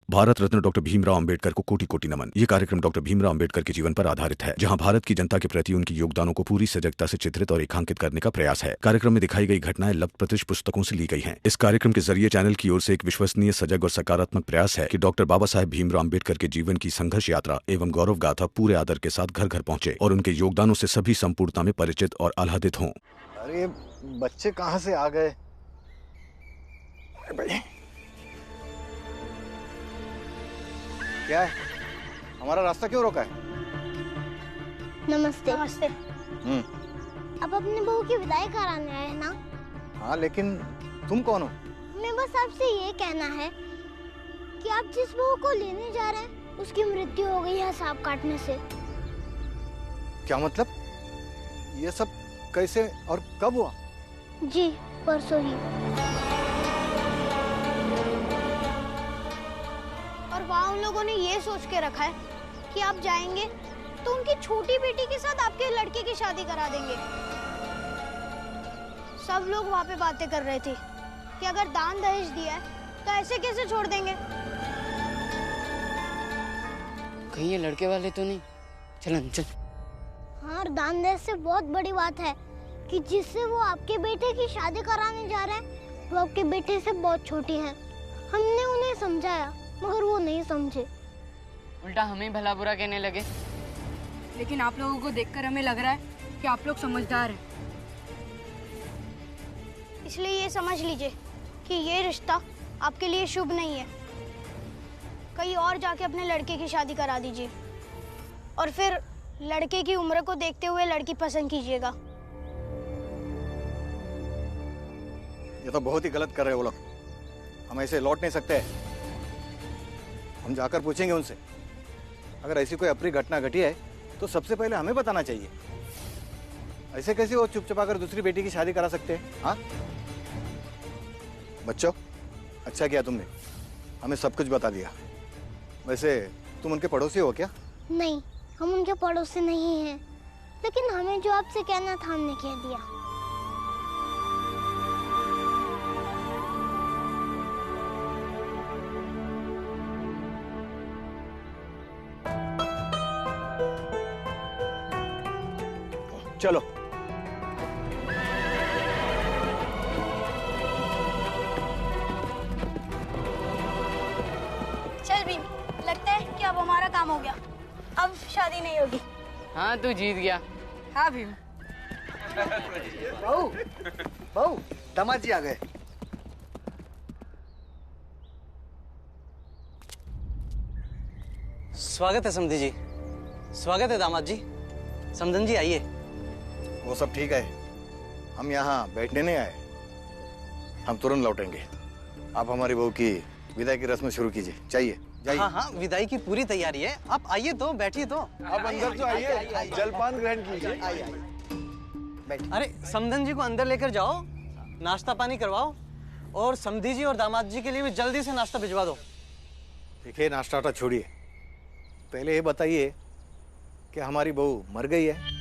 Bharat Ratna doctor Bhimrao Ambedkar को कोटि कोटि नमन। ये कार्यक्रम डॉक्टर भीमराव अंबेडकर के जीवन पर आधारित है, जहां भारत की जनता के प्रति उनके योगदानों को पूरी सजगता से चित्रित और रेखांकित करने का प्रयास है। कार्यक्रम में दिखाई गई घटनाएं लब्ध प्रतिष्ठ पुस्तकों से ली गई हैं। इस कार्यक्रम के जरिए चैनल की ओर से एक विश्वसनीय, सजग और सकारात्मक प्रयास है कि डॉक्टर बाबा साहेब भीमराव अंबेडकर के जीवन की संघर्ष यात्रा एवं गौरव गाथा पूरे आदर के साथ घर घर पहुंचे और उनके योगदानों से सभी संपूर्णता में परिचित और आह्लादित हों। अरे बच्चे कहाँ से आ गए? क्या है? हमारा रास्ता क्यों रोका है? नमस्ते। नमस्ते। अब अपनी बहू की विदाई कराने आए ना? हाँ, लेकिन तुम कौन हो? मैं बस आपसे ये कहना है कि आप जिस बहू को लेने जा रहे हैं उसकी मृत्यु हो गई है सांप काटने से। क्या मतलब? ये सब कैसे और कब हुआ? जी, परसों ही। और वहाँ उन लोगों ने ये सोच के रखा है कि आप जाएंगे तो उनकी छोटी बेटी के साथ आपके लड़के की शादी करा देंगे। सब लोग वहाँ पे बातें कर रहे थे कि अगर दान दहेज दिया है तो ऐसे कैसे छोड़ देंगे। कहीं ये लड़के वाले तो नहीं? चल चल। हाँ, दान दहेज से बहुत बड़ी बात है कि जिससे वो आपके बेटे की शादी कराने जा रहे हैं वो आपके बेटे से बहुत छोटी हैं। हमने उन्हें समझाया मगर वो नहीं समझे, उल्टा हमें भला बुरा कहने लगे। लेकिन आप लोगों को देखकर हमें लग रहा है कि आप लोग समझदार हैं। इसलिए ये समझ लीजिए कि ये रिश्ता आपके लिए शुभ नहीं है। कहीं और जाके अपने लड़के की शादी करा दीजिए और फिर लड़के की उम्र को देखते हुए लड़की पसंद कीजिएगा। ये तो बहुत ही गलत कर रहे हो लोग। हम ऐसे लौट नहीं सकते। हम जाकर पूछेंगे उनसे। अगर ऐसी कोई अप्रिय घटना घटी है तो सबसे पहले हमें बताना चाहिए। ऐसे कैसे वो चुपचाप दूसरी बेटी की शादी करा सकते हैं? हाँ बच्चों, अच्छा किया तुमने, हमें सब कुछ बता दिया। वैसे तुम उनके पड़ोसी हो क्या? नहीं, हम उनके पड़ोसी नहीं हैं, लेकिन हमें जो आपसे कहना था हमने कह दिया। चलो। चल भीम, लगता है कि अब हमारा काम हो गया। अब शादी नहीं होगी। हाँ, तू जीत गया। हाँ भीम। बहू, बहू, दामाद जी आ गए। स्वागत है समधी जी। स्वागत है दामाद जी। समधन जी आइए। वो सब ठीक है, हम यहाँ बैठने नहीं आए, हम तुरंत लौटेंगे। आप हमारी बहू की विदाई की रस्म शुरू कीजिए। चाहिए जाइए। हाँ हाँ, विदाई की पूरी तैयारी है। आप आइए तो, बैठिए तो। आप अंदर तो आइए, जलपान ग्रहण कीजिए। अरे समधन जी को अंदर लेकर जाओ, नाश्ता पानी करवाओ और समधी जी और दामाद जी के लिए भी जल्दी से नाश्ता भिजवा दो। देखिए, नाश्ता वास्ता छोड़िए, पहले ये बताइए कि हमारी बहू मर गई है?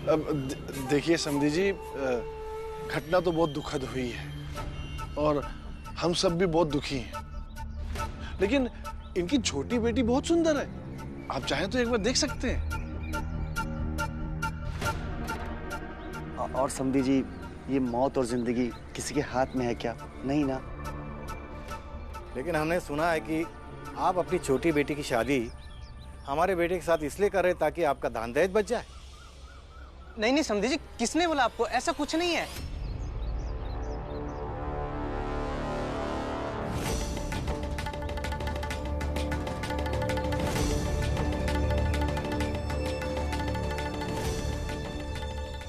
अब देखिए समधी जी, घटना तो बहुत दुखद हुई है और हम सब भी बहुत दुखी हैं, लेकिन इनकी छोटी बेटी बहुत सुंदर है। आप चाहें तो एक बार देख सकते हैं। और समधी जी, ये मौत और जिंदगी किसी के हाथ में है क्या? नहीं ना। लेकिन हमने सुना है कि आप अपनी छोटी बेटी की शादी हमारे बेटे के साथ इसलिए कर रहे ताकि आपका दान दहेज बच जाए। नहीं नहीं समधी जी, किसने बोला आपको? ऐसा कुछ नहीं है।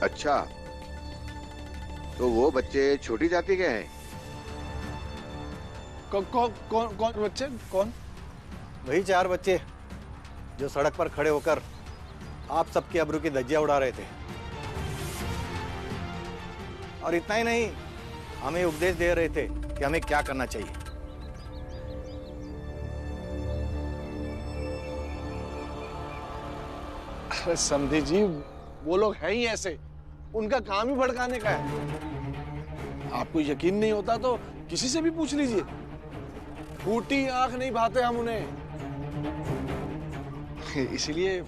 अच्छा, तो वो बच्चे छोटी जाति के हैं? कौन बच्चे? कौन? वही 4 बच्चे जो सड़क पर खड़े होकर आप सबकी अब्रू की धज्जियां उड़ा रहे थे। और इतना ही नहीं, हमें उपदेश दे रहे थे कि हमें क्या करना चाहिए। अरे समधी जी, वो लोग हैं ही ऐसे, उनका काम ही भड़काने का है। आपको यकीन नहीं होता तो किसी से भी पूछ लीजिए। फूटी आंख नहीं भाते हम उन्हें। इसलिए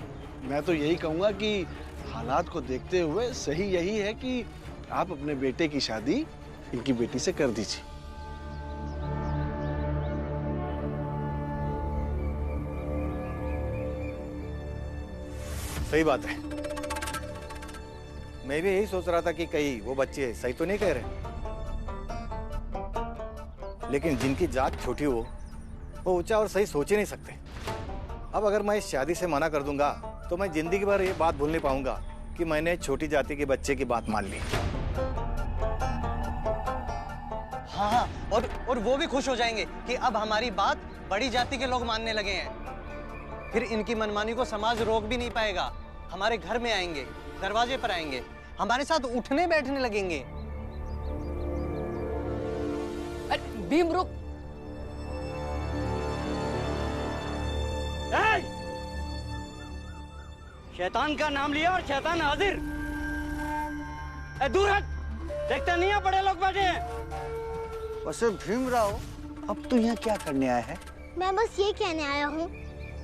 मैं तो यही कहूंगा कि हालात को देखते हुए सही यही है कि आप अपने बेटे की शादी इनकी बेटी से कर दीजिए। सही बात है। मैं भी यही सोच रहा था कि कहीं वो बच्चे सही तो नहीं कह रहे, लेकिन जिनकी जात छोटी हो वो ऊंचा और सही सोच ही नहीं सकते। अब अगर मैं इस शादी से मना कर दूंगा तो मैं जिंदगी भर ये बात भूल नहीं पाऊंगा कि मैंने छोटी जाति के बच्चे की बात मान ली। हाँ, और वो भी खुश हो जाएंगे कि अब हमारी बात बड़ी जाति के लोग मानने लगे हैं। फिर इनकी मनमानी को समाज रोक भी नहीं पाएगा। हमारे घर में आएंगे, दरवाजे पर आएंगे, हमारे साथ उठने बैठने लगेंगे। अरे भीम रुक। शैतान का नाम लिया और शैतान हाजिर। दूर हट, देखता नहीं है बड़े लोग बैठे हैं। वैसे भीमराव, अब तू यहाँ क्या करने आया है? मैं बस ये कहने आया हूँ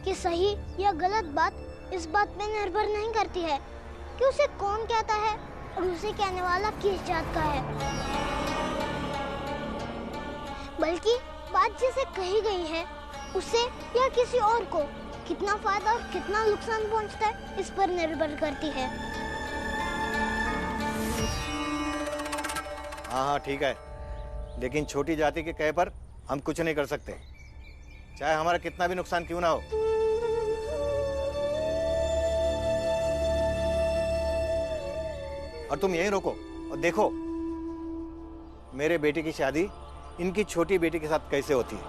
कि सही या गलत बात इस बात पे निर्भर नहीं करती है कि उसे कौन कहता है और उसे कहने वाला किस जात का है, बल्कि बात जिसे कही गई है उसे या किसी और को कितना फायदा और कितना नुकसान पहुंचता है इस पर निर्भर करती है। हाँ ठीक है, लेकिन छोटी जाति के कहे पर हम कुछ नहीं कर सकते, चाहे हमारा कितना भी नुकसान क्यों ना हो। और तुम यहीं रोको और देखो मेरे बेटे की शादी इनकी छोटी बेटी के साथ कैसे होती है।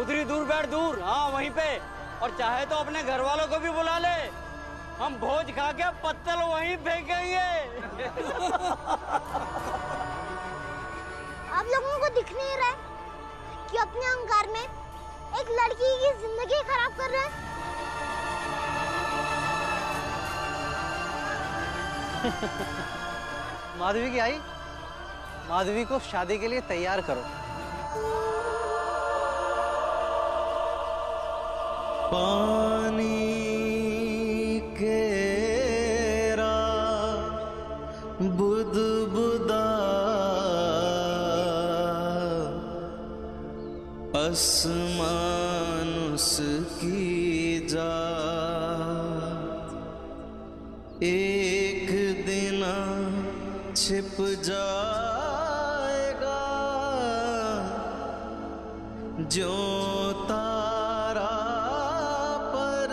उधरी दूर बैठ, दूर। हाँ वहीं पे। और चाहे तो अपने घर वालों को भी बुला ले, हम भोज खा के पत्तल वहीं फेंकेंगे। आप लोगों को दिख नहीं रहा है कि अपने अहंकार में एक लड़की की जिंदगी खराब कर रहे हैं? माधवी की आई, माधवी को शादी के लिए तैयार करो। पानी केरा बुदबुदा आसमान उसकी जात, एक दिन छिप जाएगा जो तारा पर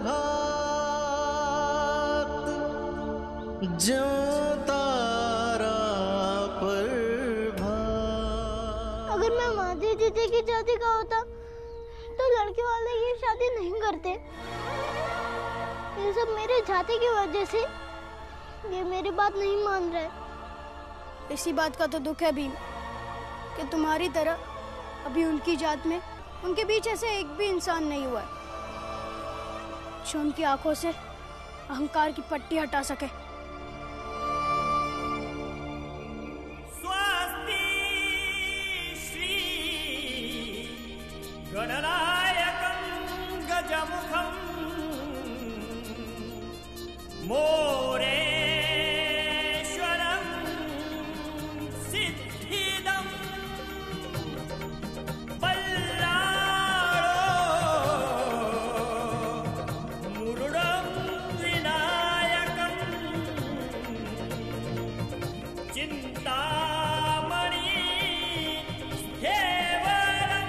भात, जो तारा पर भात। अगर मैं माधवी दीदी की जाति का होता तो लड़के वाले ये शादी नहीं करते। ये सब मेरे जाति की वजह से ये मेरी बात नहीं मान रहे। इसी बात का तो दुख है भीम कि तुम्हारी तरह अभी उनकी जात में उनके बीच ऐसे एक भी इंसान नहीं हुआ है जो उनकी आंखों से अहंकार की पट्टी हटा सके। स्वस्ति श्री गणनायकं गजमुखं मोरेश्वरं सिद्धिदं मुरुडं विनायकं चिन्तामणि स्थेवरं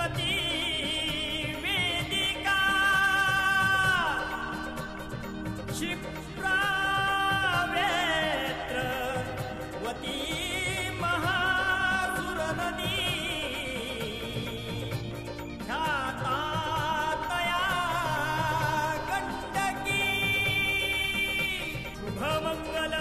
सरस्वती वेदिका क्षिप्रा वेत्रवती महासुर नदी ख्याता तया गंडकी शुभमंगल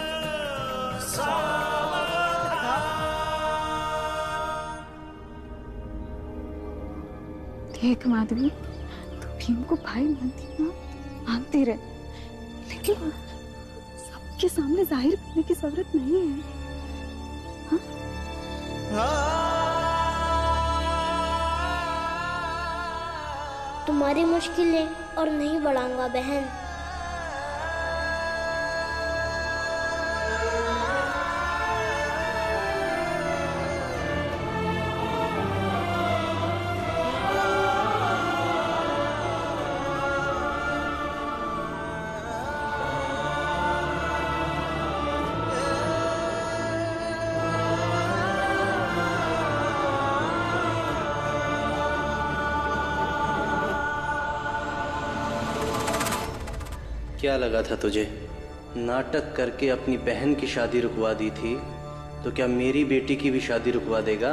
देख माधवी, तो भीम को भाई मानती रहे, लेकिन सबके सामने जाहिर करने की जरूरत नहीं है। तुम्हारी मुश्किलें और नहीं बढ़ाऊंगा बहन। क्या लगा था तुझे? नाटक करके अपनी बहन की शादी रुकवा दी थी, तो क्या मेरी बेटी की भी शादी रुकवा देगा?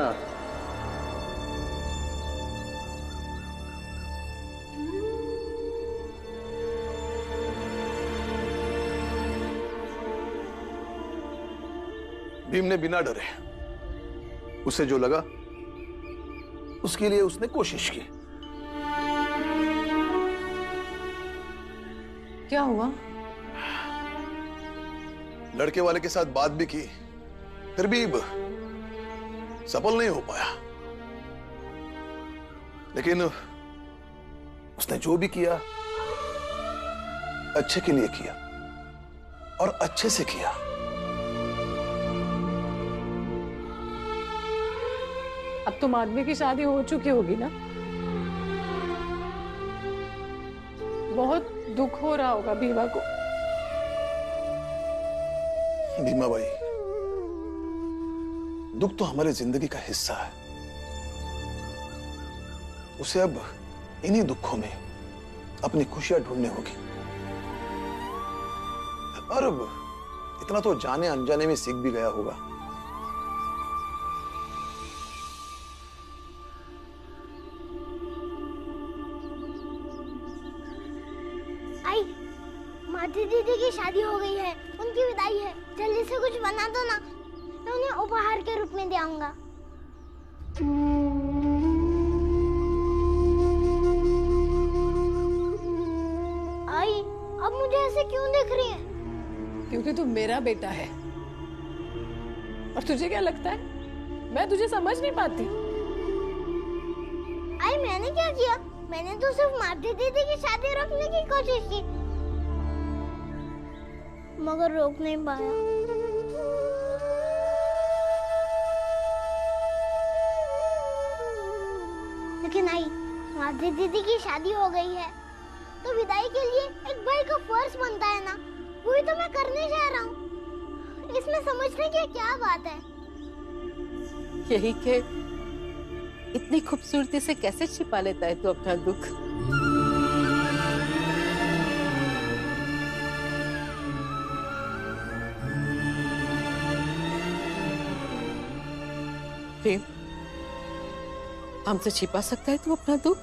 भीम ने बिना डरे, उसे जो लगा उसके लिए उसने कोशिश की। क्या हुआ? लड़के वाले के साथ बात भी की, फिर भी सफल नहीं हो पाया। लेकिन उसने जो भी किया अच्छे के लिए किया और अच्छे से किया। अब तो माधवी की शादी हो चुकी होगी ना? बहुत दुख हो रहा होगा भीमा को। भीमा भाई, दुख तो हमारी जिंदगी का हिस्सा है। उसे अब इन्हीं दुखों में अपनी खुशियां ढूंढनी होगी। और अब इतना तो जाने अनजाने में सीख भी गया होगा। माधवी दीदी की शादी हो गई है, उनकी विदाई है। जल्दी से कुछ बना दो ना, मैं उन्हें उपहार के रूप में दे आऊंगा। आई, अब मुझे ऐसे क्यों देख रही है? क्योंकि तू मेरा बेटा है। और तुझे क्या लगता है मैं तुझे समझ नहीं पाती? आई, मैंने क्या किया? मैंने तो सिर्फ माधवी दीदी की शादी रोकने की कोशिश की, मगर रोक नहीं पाया। लेकिन आई, माधवी दीदी की शादी हो गई है, तो विदाई के लिए एक भाई का फर्ज बनता है ना, वही तो मैं करने जा रहा हूँ। इसमें समझने की क्या बात है? यही के इतनी खूबसूरती से कैसे छिपा लेता है तू अपना दुख? प्रेम, हमसे छिपा सकता है तू अपना दुख?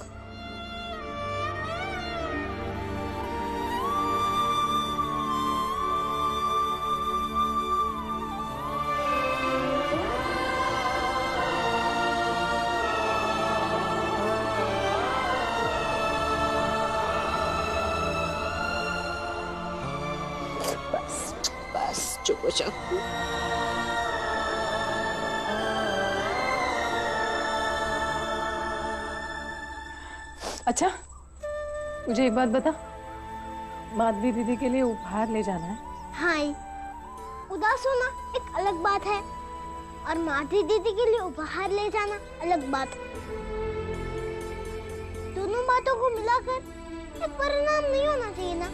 बस चुप हो जा। अच्छा, मुझे एक बात बता, माधवी दीदी के लिए उपहार ले जाना है? हाँ, उदास होना एक अलग बात है और माधवी दीदी के लिए उपहार ले जाना अलग बात। दोनों बातों को मिलाकर एक परिणाम नहीं होना चाहिए ना।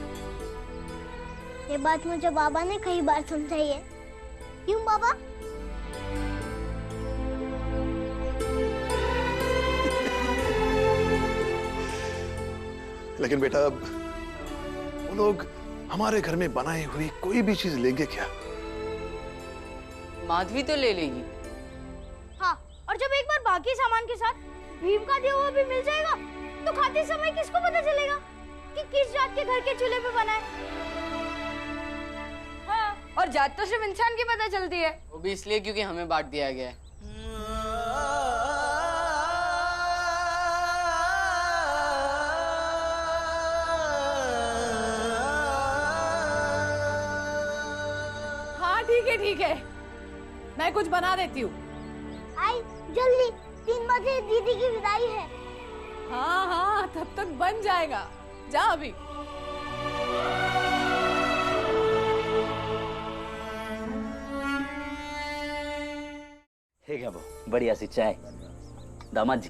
ये बात मुझे बाबा ने कई बार समझाई है। क्यों बाबा? लेकिन बेटा वो लोग हमारे घर में बनाई हुई कोई भी चीज लेंगे क्या? माधवी तो ले लेगी। हाँ, और जब एक बार बाकी सामान के साथ भीम का दिया हुआ भी मिल जाएगा तो खाते समय किसको पता चलेगा कि किस जात के घर के चूल्हे पे बना है? हाँ, और जात तो सिर्फ इंसान की पता चलती है। वो भी इसलिए क्योंकि हमें बांट दिया गया है। हाँ ठीक है, मैं कुछ बना देती हूँ। आई जल्दी, 3 बजे दीदी की विदाई है। हाँ, तब तक बन जाएगा। जा अभी। है क्या वो बढ़िया सी चाय दामाद जी?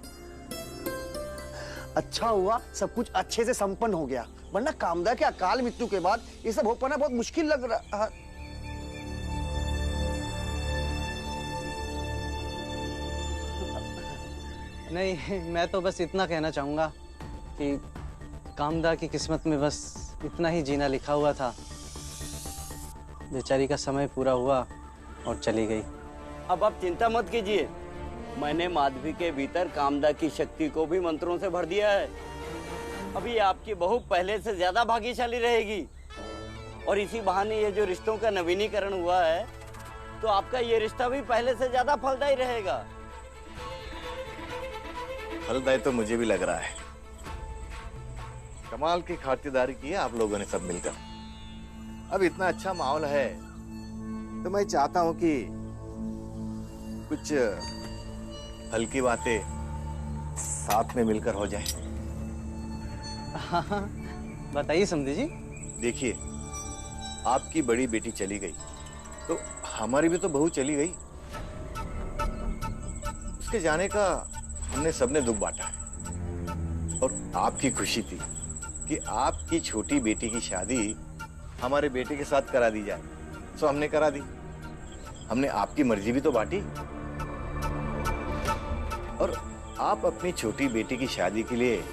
अच्छा हुआ सब कुछ अच्छे से संपन्न हो गया, वरना कामदा के अकाल मृत्यु के बाद ये सब हो पाना बहुत मुश्किल लग रहा। नहीं, मैं तो बस इतना कहना चाहूंगा कि कामदा की किस्मत में बस इतना ही जीना लिखा हुआ था। बेचारी का समय पूरा हुआ और चली गई। अब आप चिंता मत कीजिए, मैंने माधवी के भीतर कामदा की शक्ति को भी मंत्रों से भर दिया है। अभी आपकी बहू पहले से ज्यादा भाग्यशाली रहेगी और इसी बहाने ये जो रिश्तों का नवीनीकरण हुआ है तो आपका ये रिश्ता भी पहले से ज्यादा फलदायी रहेगा। फलदायी तो मुझे भी लग रहा है। कमाल की खातिरदारी की है आप लोगों ने सब मिलकर। अब इतना अच्छा माहौल है तो मैं चाहता हूं कि कुछ हल्की बातें साथ में मिलकर हो जाए। हाँ, बताइए समधी जी। देखिए, आपकी बड़ी बेटी चली गई तो हमारी भी तो बहू चली गई। उसके जाने का हमने सबने दुख बांटा है और आपकी खुशी थी कि आपकी छोटी बेटी की शादी हमारे बेटे के साथ करा दी जाए, सो हमने करा दी। हमने आपकी मर्जी भी तो बांटी और आप अपनी छोटी बेटी की शादी के लिए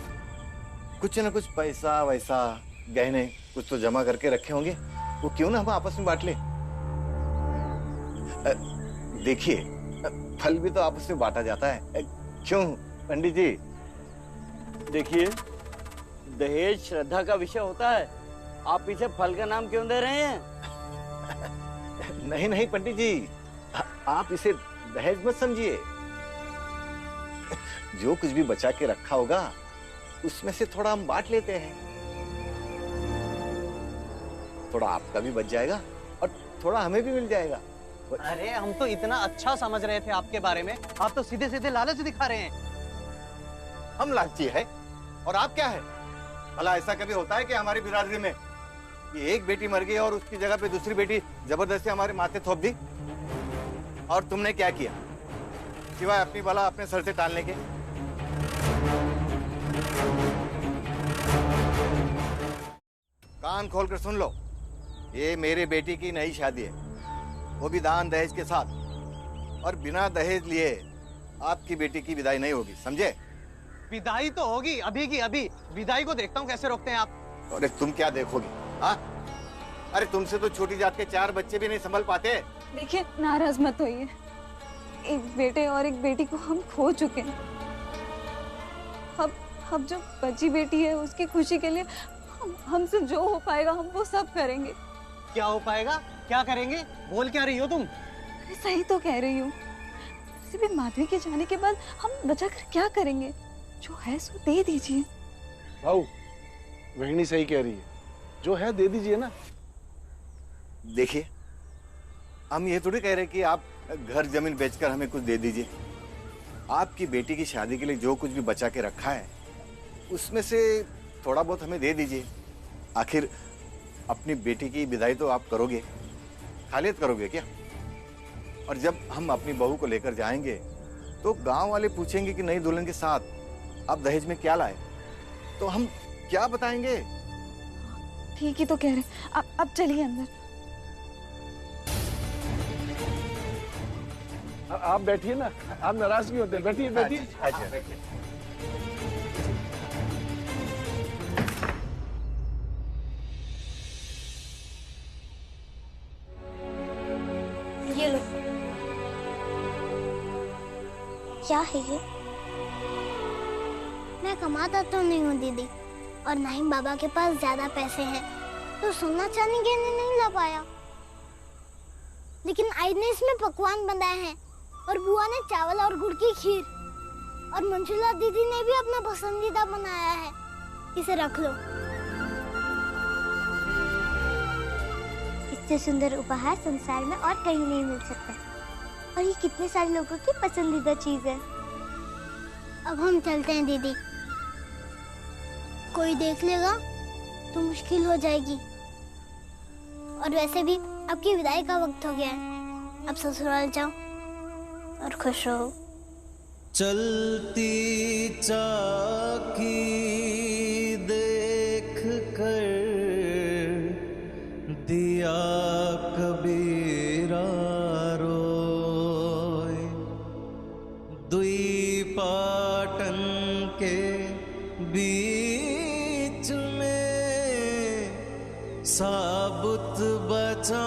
कुछ न कुछ पैसा वैसा गहने कुछ तो जमा करके रखे होंगे, वो क्यों ना हम आपस में बांट लें। देखिए, फल भी तो आपस में बांटा जाता है, क्यों पंडित जी? देखिए, दहेज श्रद्धा का विषय होता है, आप इसे फल का नाम क्यों दे रहे हैं? नहीं नहीं पंडित जी, आप इसे दहेज मत समझिए। जो कुछ भी बचा के रखा होगा उसमें से थोड़ा हम बांट लेते हैं। थोड़ा आपका भी बच जाएगा और थोड़ा हमें भी मिल जाएगा। अरे हम तो इतना अच्छा समझ रहे थे आपके बारे में, आप तो सीधे सीधे लालच दिखा रहे हैं। हम लालची है और आप क्या है? भला ऐसा कभी होता है कि हमारी बिरादरी में कि एक बेटी मर गई और उसकी जगह पे दूसरी बेटी जबरदस्ती हमारे माथे थोप दी? और तुमने क्या किया सिवाय अपनी बला अपने सर से टालने के? कान खोलकर सुन लो, ये मेरे बेटी की नई शादी है, वो भी दान दहेज के साथ, और बिना दहेज लिए आपकी बेटी की विदाई नहीं होगी, समझे? विदाई तो होगी, अभी की अभी। विदाई को देखता हूँ कैसे रोकते हैं आप। अरे तुम क्या देखोगे? हाँ, अरे तुमसे तो छोटी जात के 4 बच्चे भी नहीं संभल पाते। देखिए, नाराज मत होइए, एक बेटे और एक बेटी को हम खो चुके हैं। अब जो बची बेटी है उसकी खुशी के लिए हमसे जो हो पाएगा हम वो सब करेंगे। क्या हो पाएगा? क्या करेंगे? बोल क्या रही हो तुम? सही तो कह रही हूँ। वैसे भी माधवी के जाने के बाद हम बचा कर क्या करेंगे? जो है सो दे दीजिए। भाऊ, वहिनी सही कह रही है, जो है दे दीजिए ना। देखिए, हम ये थोड़ी कह रहे कि आप घर जमीन बेचकर हमें कुछ दे दीजिए। आपकी बेटी की शादी के लिए जो कुछ भी बचा के रखा है उसमें से थोड़ा बहुत हमें दे दीजिए। आखिर अपनी बेटी की विदाई तो आप करोगे, खालियत करोगे क्या? और जब हम अपनी बहू को लेकर जाएंगे तो गांव वाले पूछेंगे कि नई दुल्हन के साथ आप दहेज में क्या लाए, तो हम क्या बताएंगे? ठीक ही तो कह रहे, अब चलिए अंदर। आप बैठिए ना, आप नाराज क्यों होते हैं? बैठिए बैठिए। अच्छा। क्या है ये? मैं कमाता तो नहीं हूँ दीदी, और ना ही बाबा के पास ज्यादा पैसे हैं, तो सोना चांदी गहने नहीं ला पाया। लेकिन आज ने इसमें पकवान बनाए हैं, और बुआ ने चावल और गुड़ की खीर, और मंजुला दीदी ने भी अपना पसंदीदा बनाया है। इसे रख लो। इससे सुंदर उपहार संसार में और कहीं नहीं मिल सकता, और ये कितने सारे लोगों की पसंदीदा चीज है। अब हम चलते हैं दीदी, कोई देख लेगा तो मुश्किल हो जाएगी, और वैसे भी आपकी विदाई का वक्त हो गया है। अब ससुराल जाओ और खुश रहो। चलती चाकी देख कर दिया कबीरा रोए, दुई पाटन के बीच में साबुत बचा